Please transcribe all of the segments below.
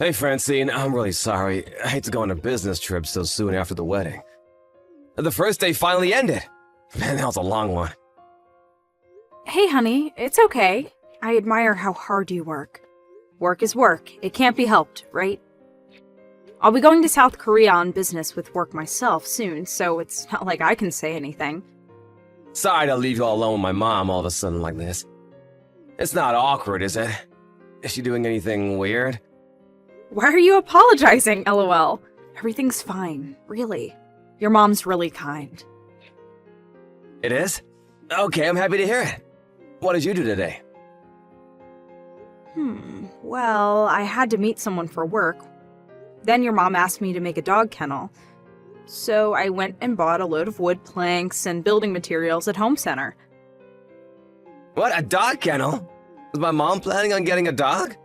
Hey Francine, I'm really sorry. I hate to go on a business trip so soon after the wedding. The first day finally ended. Man, that was a long one. Hey honey, it's okay. I admire how hard you work. Work is work. It can't be helped, right? I'll be going to South Korea on business with work myself soon, so it's not like I can say anything. Sorry to leave you all alone with my mom all of a sudden like this. It's not awkward, is it? Is she doing anything weird? Why are you apologizing, LOL? Everything's fine, really. Your mom's really kind. It is? Okay, I'm happy to hear it. What did you do today? Well, I had to meet someone for work. Then your mom asked me to make a dog kennel. So I went and bought a load of wood planks and building materials at Home Center. What, a dog kennel? Was my mom planning on getting a dog?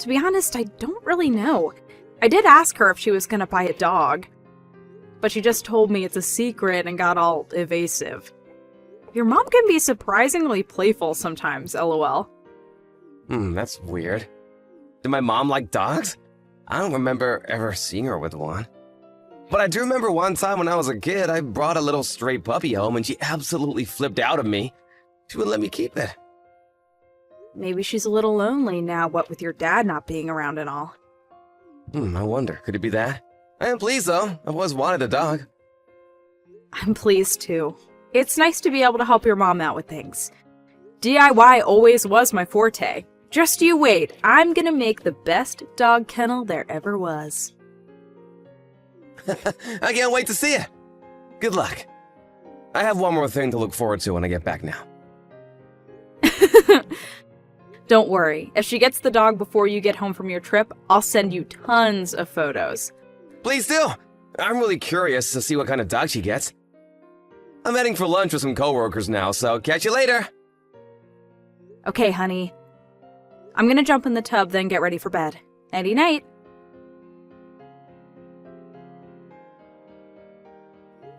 To be honest, I don't really know. I did ask her if she was gonna buy a dog, but she just told me it's a secret and got all evasive. Your mom can be surprisingly playful sometimes, LOL. That's weird. Did my mom like dogs? I don't remember ever seeing her with one. But I do remember one time when I was a kid, I brought a little stray puppy home and she absolutely flipped out at me. She wouldn't let me keep it. Maybe she's a little lonely now, what with your dad not being around and all. I wonder, could it be that? I am pleased though, I've always wanted a dog. I'm pleased too. It's nice to be able to help your mom out with things. DIY always was my forte. Just you wait, I'm gonna make the best dog kennel there ever was. I can't wait to see it. Good luck. I have one more thing to look forward to when I get back now. Don't worry, if she gets the dog before you get home from your trip, I'll send you tons of photos. Please do. I'm really curious to see what kind of dog she gets. I'm heading for lunch with some coworkers now, so catch you later. Okay, honey. I'm gonna jump in the tub, then get ready for bed. Nighty-night.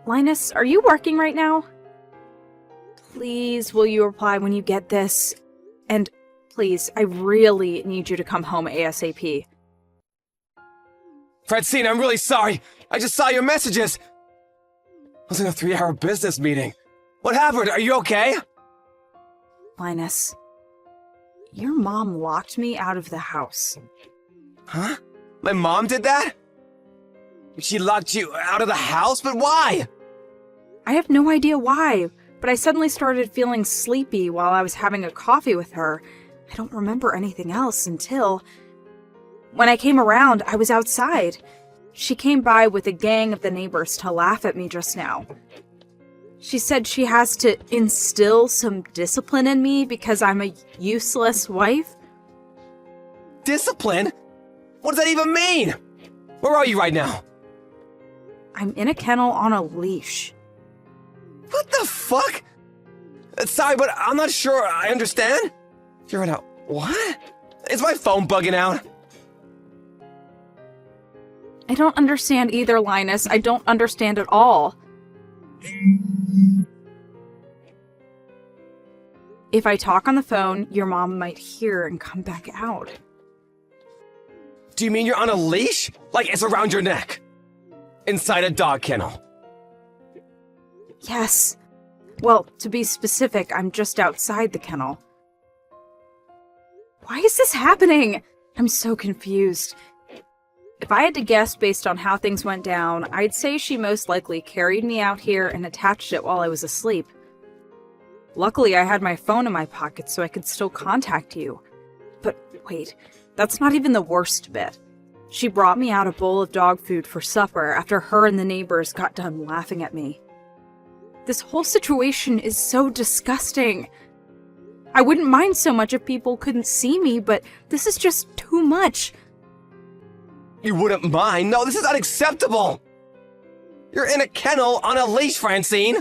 Linus, are you working right now? Please, will you reply when you get this? And please, I really need you to come home ASAP. Francine, I'm really sorry. I just saw your messages. I was in a 3-hour business meeting. What happened? Are you okay? Linus, your mom locked me out of the house. Huh? My mom did that? She locked you out of the house? But why? I have no idea why, but I suddenly started feeling sleepy while I was having a coffee with her. I don't remember anything else until... When I came around, I was outside. She came by with a gang of the neighbors to laugh at me just now. She said she has to instill some discipline in me because I'm a useless wife. Discipline? What does that even mean? Where are you right now? I'm in a kennel on a leash. What the fuck? Sorry, but I'm not sure I understand. You're in a... what? Is my phone bugging out? I don't understand either, Linus. I don't understand at all. If I talk on the phone, your mom might hear and come back out. Do you mean you're on a leash? Like it's around your neck? Inside a dog kennel? Yes. Well, to be specific, I'm just outside the kennel. Why is this happening? I'm so confused. If I had to guess based on how things went down, I'd say she most likely carried me out here and attached it while I was asleep. Luckily, I had my phone in my pocket so I could still contact you. But wait, that's not even the worst bit. She brought me out a bowl of dog food for supper after her and the neighbors got done laughing at me. This whole situation is so disgusting. I wouldn't mind so much if people couldn't see me, but this is just too much. You wouldn't mind? No, this is unacceptable! You're in a kennel on a leash, Francine!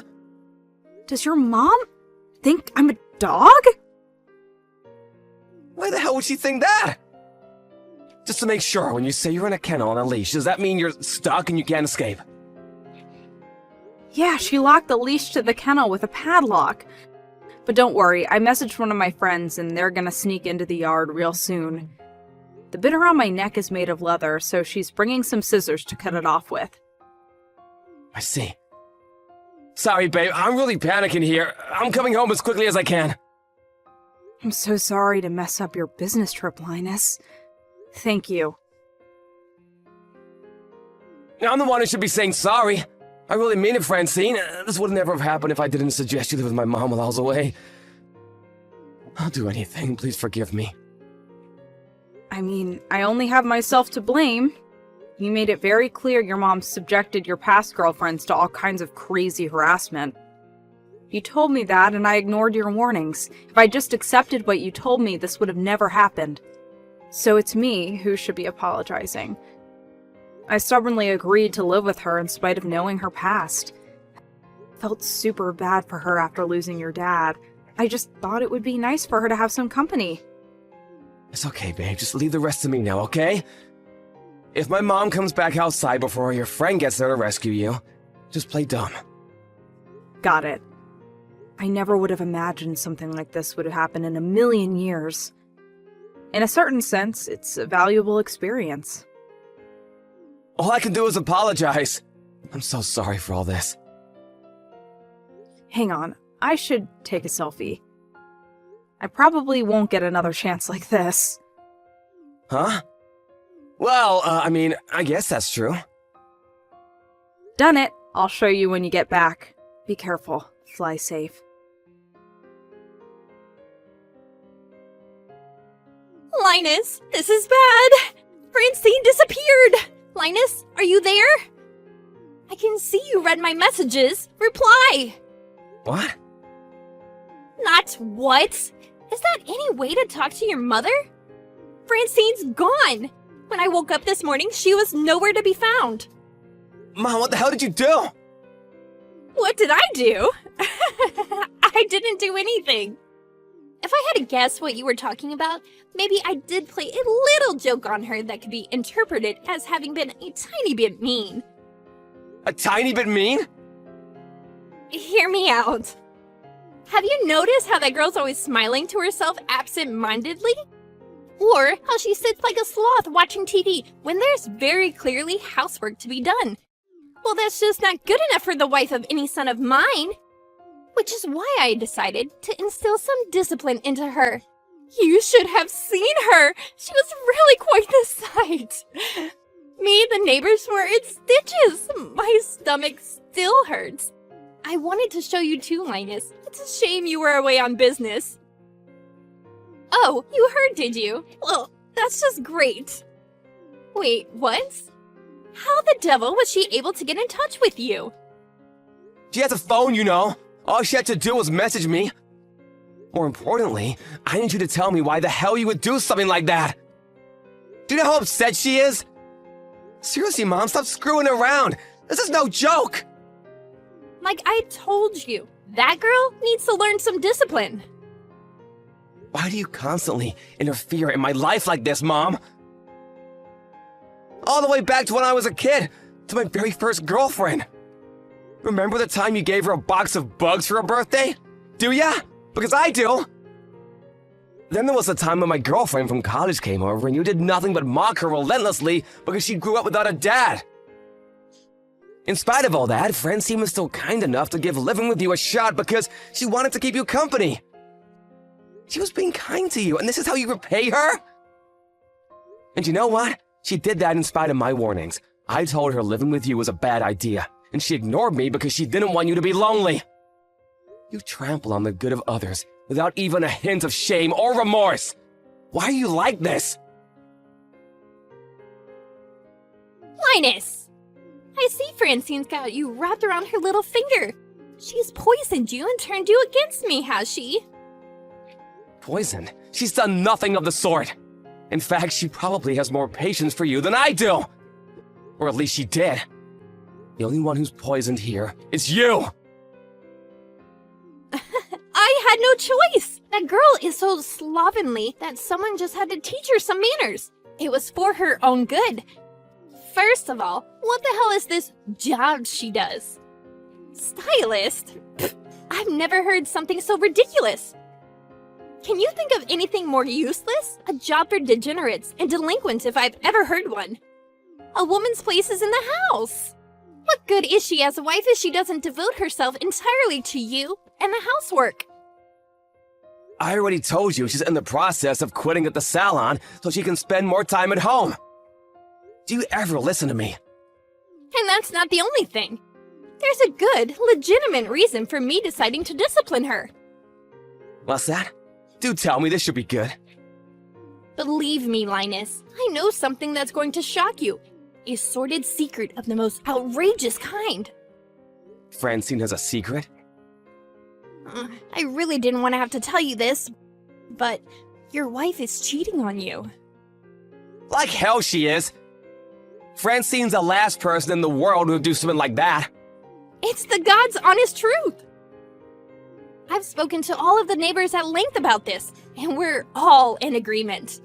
Does your mom think I'm a dog? Why the hell would she think that? Just to make sure, when you say you're in a kennel on a leash, does that mean you're stuck and you can't escape? Yeah, she locked the leash to the kennel with a padlock. But don't worry, I messaged one of my friends and they're gonna sneak into the yard real soon. The bit around my neck is made of leather, so she's bringing some scissors to cut it off with. I see. Sorry, babe, I'm really panicking here. I'm coming home as quickly as I can. I'm so sorry to mess up your business trip, Linus. Thank you. I'm the one who should be saying sorry. I really mean it, Francine. This would never have happened if I didn't suggest you live with my mom while I was away. I'll do anything. Please forgive me. I mean, I only have myself to blame. You made it very clear your mom subjected your past girlfriends to all kinds of crazy harassment. You told me that, and I ignored your warnings. If I just accepted what you told me, this would have never happened. So it's me who should be apologizing. I stubbornly agreed to live with her in spite of knowing her past. Felt super bad for her after losing your dad. I just thought it would be nice for her to have some company. It's okay, babe. Just leave the rest to me now, okay? If my mom comes back outside before your friend gets there to rescue you, just play dumb. Got it. I never would have imagined something like this would happen in a million years. In a certain sense, it's a valuable experience. All I can do is apologize. I'm so sorry for all this. Hang on, I should take a selfie. I probably won't get another chance like this. Huh? Well, I guess that's true. Done it. I'll show you when you get back. Be careful. Fly safe. Linus, this is bad. Francine disappeared. Linus, are you there? I can see you read my messages. Reply. What? Not what? Is that any way to talk to your mother? Francine's gone. When I woke up this morning, she was nowhere to be found. Mom, what the hell did you do? What did I do? I didn't do anything. If I had to guess what you were talking about, maybe I did play a little joke on her that could be interpreted as having been a tiny bit mean. A tiny bit mean? Hear me out. Have you noticed how that girl's always smiling to herself absent-mindedly? Or how she sits like a sloth watching TV when there's very clearly housework to be done? Well, that's just not good enough for the wife of any son of mine. Which is why I decided to instill some discipline into her. You should have seen her! She was really quite the sight. Me and the neighbors were in stitches. My stomach still hurts. I wanted to show you too, Linus. It's a shame you were away on business. Oh, you heard, did you? Well, that's just great. Wait, what? How the devil was she able to get in touch with you? She has a phone, you know. All she had to do was message me. More importantly, I need you to tell me why the hell you would do something like that. Do you know how upset she is? Seriously, Mom, stop screwing around. This is no joke. Like I told you, that girl needs to learn some discipline. Why do you constantly interfere in my life like this, Mom? All the way back to when I was a kid, to my very first girlfriend. Remember the time you gave her a box of bugs for her birthday? Do ya? Because I do. Then there was the time when my girlfriend from college came over and you did nothing but mock her relentlessly because she grew up without a dad. In spite of all that, Francine was still kind enough to give living with you a shot because she wanted to keep you company. She was being kind to you, and this is how you repay her? And you know what? She did that in spite of my warnings. I told her living with you was a bad idea, and she ignored me because she didn't want you to be lonely. You trample on the good of others without even a hint of shame or remorse. Why are you like this? Linus! I see Francine's got you wrapped around her little finger. She's poisoned you and turned you against me, has she? Poison? She's done nothing of the sort. In fact, she probably has more patience for you than I do. Or at least she did. The only one who's poisoned here is you! I had no choice! That girl is so slovenly that someone just had to teach her some manners. It was for her own good. First of all, what the hell is this job she does? Stylist? Pfft, I've never heard something so ridiculous. Can you think of anything more useless? A job for degenerates and delinquents if I've ever heard one. A woman's place is in the house. What good is she as a wife if she doesn't devote herself entirely to you and the housework? I already told you she's in the process of quitting at the salon so she can spend more time at home. Do you ever listen to me? And that's not the only thing. There's a good, legitimate reason for me deciding to discipline her. What's that? Do tell me, this should be good. Believe me, Linus, I know something that's going to shock you. A sordid secret of the most outrageous kind. Francine has a secret? I really didn't want to have to tell you this, but your wife is cheating on you. Like hell she is. Francine's the last person in the world who would do something like that. It's the God's honest truth. I've spoken to all of the neighbors at length about this, and we're all in agreement.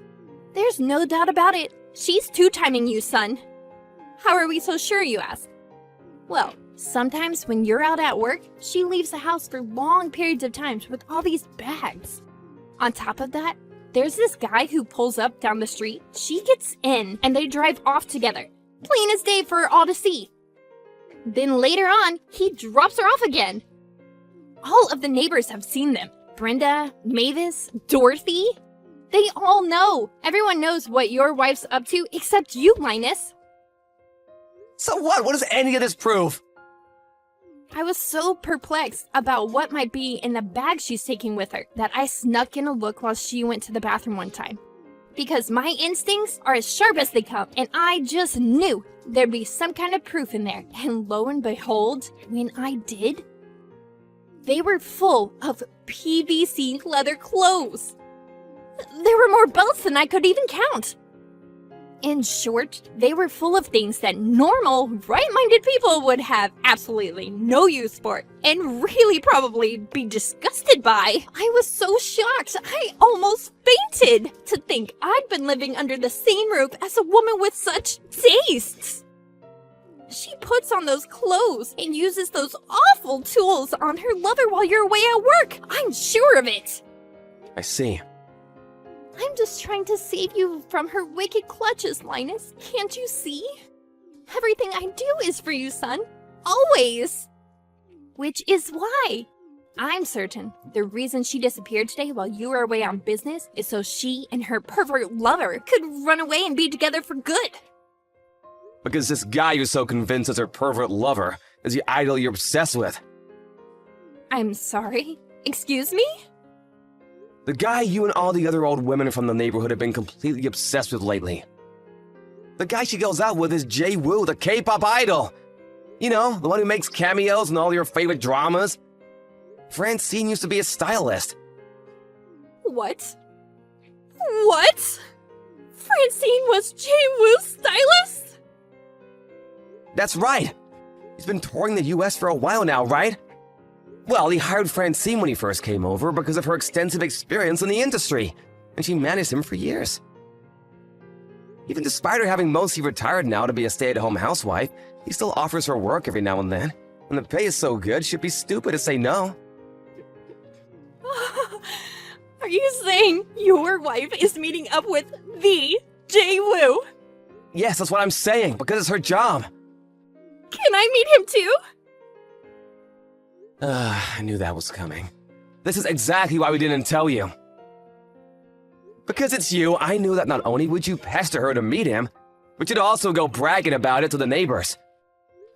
There's no doubt about it. She's two-timing you, son. How are we so sure, you ask? Well, sometimes when you're out at work, she leaves the house for long periods of time with all these bags. On top of that, there's this guy who pulls up down the street. She gets in, and they drive off together. Plain as day for all to see. Then later on, he drops her off again. All of the neighbors have seen them. Brenda, Mavis, Dorothy. They all know. Everyone knows what your wife's up to except you, Linus. So what? What does any of this prove? I was so perplexed about what might be in the bag she's taking with her that I snuck in a look while she went to the bathroom one time. Because my instincts are as sharp as they come, and I just knew there'd be some kind of proof in there. And lo and behold, when I did, they were full of PVC leather clothes. There were more belts than I could even count. In short, they were full of things that normal, right-minded people would have absolutely no use for and really probably be disgusted by. I was so shocked, I almost fainted to think I'd been living under the same roof as a woman with such tastes. She puts on those clothes and uses those awful tools on her lover while you're away at work. I'm sure of it. I see. I'm just trying to save you from her wicked clutches, Linus. Can't you see? Everything I do is for you, son. Always. Which is why I'm certain the reason she disappeared today while you were away on business is so she and her pervert lover could run away and be together for good. Because this guy you're so convinced is her pervert lover is the idol you're obsessed with. I'm sorry? Excuse me? The guy you and all the other old women from the neighborhood have been completely obsessed with lately. The guy she goes out with is Jay Woo, the K-pop idol. You know, the one who makes cameos in all your favorite dramas. Francine used to be a stylist. What? What? Francine was Jay Woo's stylist? That's right. He's been touring the US for a while now, right? Well, he hired Francine when he first came over because of her extensive experience in the industry, and she managed him for years. Even despite her having mostly retired now to be a stay-at-home housewife, he still offers her work every now and then, and the pay is so good she'd be stupid to say no. Are you saying your wife is meeting up with the Jay Woo? Yes, that's what I'm saying, because it's her job. Can I meet him too? I knew that was coming. This is exactly why we didn't tell you. Because it's you, I knew that not only would you pester her to meet him, but you'd also go bragging about it to the neighbors.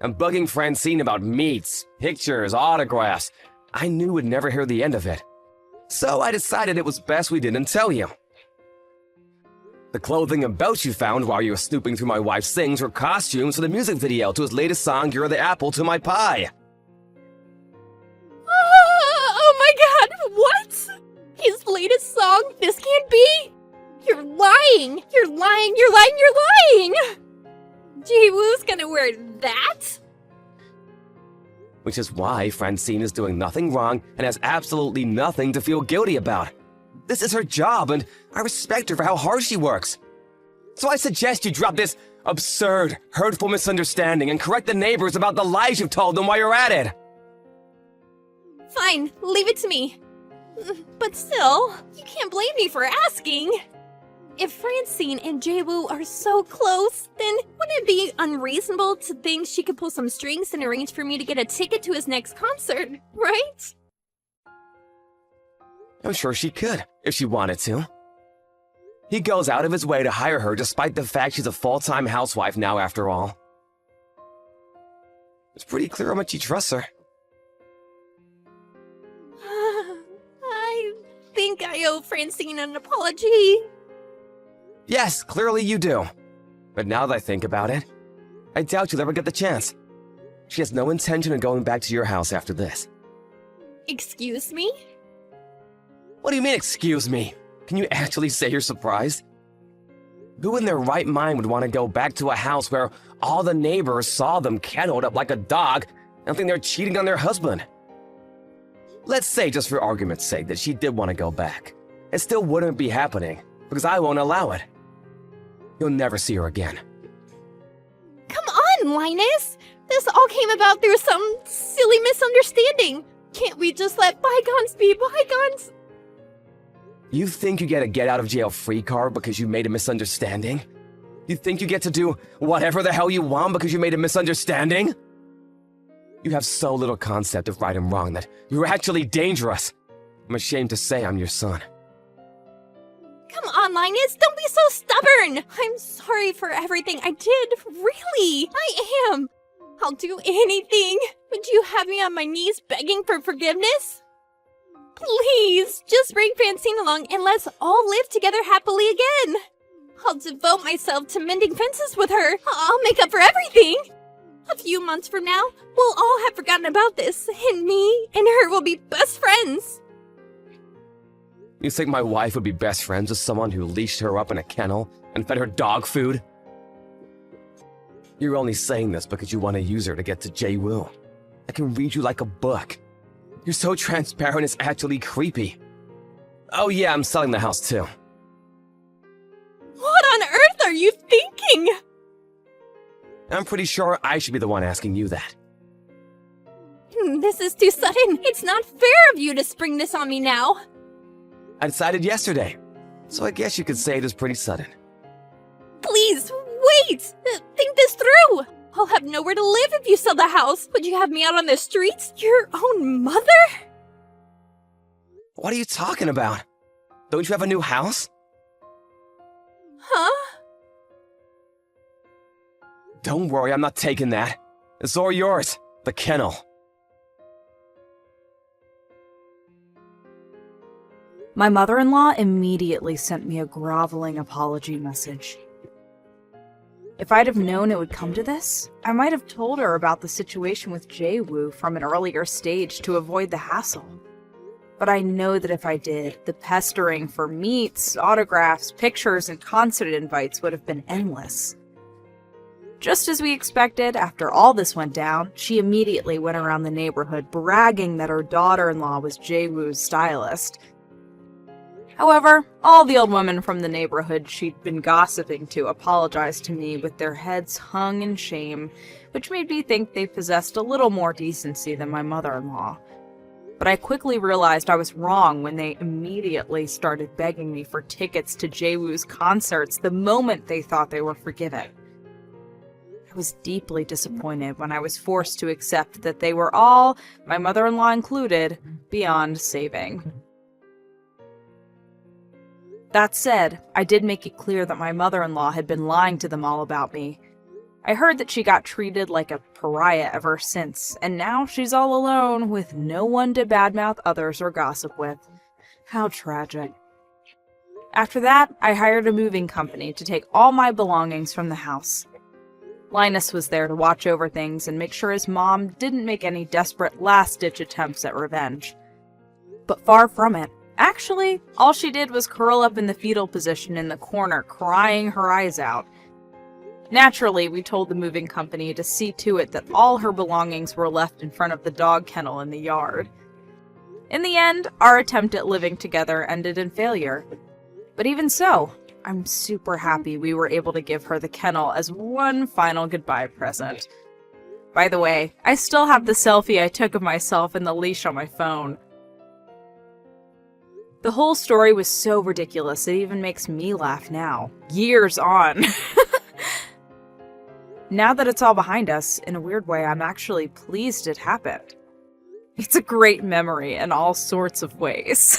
And bugging Francine about meets, pictures, autographs. I knew we'd never hear the end of it. So I decided it was best we didn't tell you. The clothing and belts you found while you were snooping through my wife's things were costumes for the music video to his latest song, You're the Apple to My Pie. Oh my god, what? His latest song? This can't be! You're lying! You're lying! You're lying! You're lying! Jay Woo's gonna wear that? Which is why Francine is doing nothing wrong and has absolutely nothing to feel guilty about. This is her job, and I respect her for how hard she works. So I suggest you drop this absurd, hurtful misunderstanding and correct the neighbors about the lies you've told them while you're at it. Fine, leave it to me. But still, you can't blame me for asking. If Francine and Jaewoo are so close, then wouldn't it be unreasonable to think she could pull some strings and arrange for me to get a ticket to his next concert, right? I'm sure she could, if she wanted to. He goes out of his way to hire her despite the fact she's a full-time housewife now after all. It's pretty clear how much he trusts her. I think I owe Francine an apology. Yes, clearly you do. But now that I think about it, I doubt you'll ever get the chance. She has no intention of going back to your house after this. Excuse me? What do you mean, excuse me? Can you actually say you're surprised? Who in their right mind would want to go back to a house where all the neighbors saw them kenneled up like a dog and think they're cheating on their husband? Let's say, just for argument's sake, that she did want to go back. It still wouldn't be happening, because I won't allow it. You'll never see her again. Come on, Linus! This all came about through some silly misunderstanding. Can't we just let bygones be bygones? You think you get a get-out-of-jail-free card because you made a misunderstanding? You think you get to do whatever the hell you want because you made a misunderstanding? You have so little concept of right and wrong that you're actually dangerous. I'm ashamed to say I'm your son. Come on, Linus, don't be so stubborn! I'm sorry for everything I did, really, I am. I'll do anything. Would you have me on my knees begging for forgiveness? Please, just bring Francine along and let's all live together happily again. I'll devote myself to mending fences with her. I'll make up for everything. A few months from now, we'll all have forgotten about this, and me and her will be best friends. You think my wife would be best friends with someone who leashed her up in a kennel and fed her dog food? You're only saying this because you want to use her to get to Jaewoo. I can read you like a book. You're so transparent, it's actually creepy. Oh yeah, I'm selling the house too. What on earth are you thinking? I'm pretty sure I should be the one asking you that. This is too sudden. It's not fair of you to spring this on me now. I decided yesterday, so I guess you could say it is pretty sudden. Please, wait! Think this through! I'll have nowhere to live if you sell the house. Would you have me out on the streets? Your own mother? What are you talking about? Don't you have a new house? Huh? Don't worry, I'm not taking that. It's all yours. The kennel. My mother-in-law immediately sent me a groveling apology message. If I'd have known it would come to this, I might have told her about the situation with Jaewoo from an earlier stage to avoid the hassle. But I know that if I did, the pestering for meets, autographs, pictures, and concert invites would have been endless. Just as we expected, after all this went down, she immediately went around the neighborhood bragging that her daughter-in-law was Jaewoo's stylist. However, all the old women from the neighborhood she'd been gossiping to apologized to me with their heads hung in shame, which made me think they possessed a little more decency than my mother-in-law. But I quickly realized I was wrong when they immediately started begging me for tickets to Jaewoo's concerts the moment they thought they were forgiven. I was deeply disappointed when I was forced to accept that they were all, my mother-in-law included, beyond saving. That said, I did make it clear that my mother-in-law had been lying to them all about me. I heard that she got treated like a pariah ever since, and now she's all alone with no one to badmouth others or gossip with. How tragic. After that, I hired a moving company to take all my belongings from the house. Linus was there to watch over things and make sure his mom didn't make any desperate last-ditch attempts at revenge. But far from it. Actually, all she did was curl up in the fetal position in the corner, crying her eyes out. Naturally, we told the moving company to see to it that all her belongings were left in front of the dog kennel in the yard. In the end, our attempt at living together ended in failure. But even so, I'm super happy we were able to give her the kennel as one final goodbye present. By the way, I still have the selfie I took of myself in the leash on my phone. The whole story was so ridiculous, it even makes me laugh now. Years on. Now that it's all behind us, in a weird way, I'm actually pleased it happened. It's a great memory in all sorts of ways.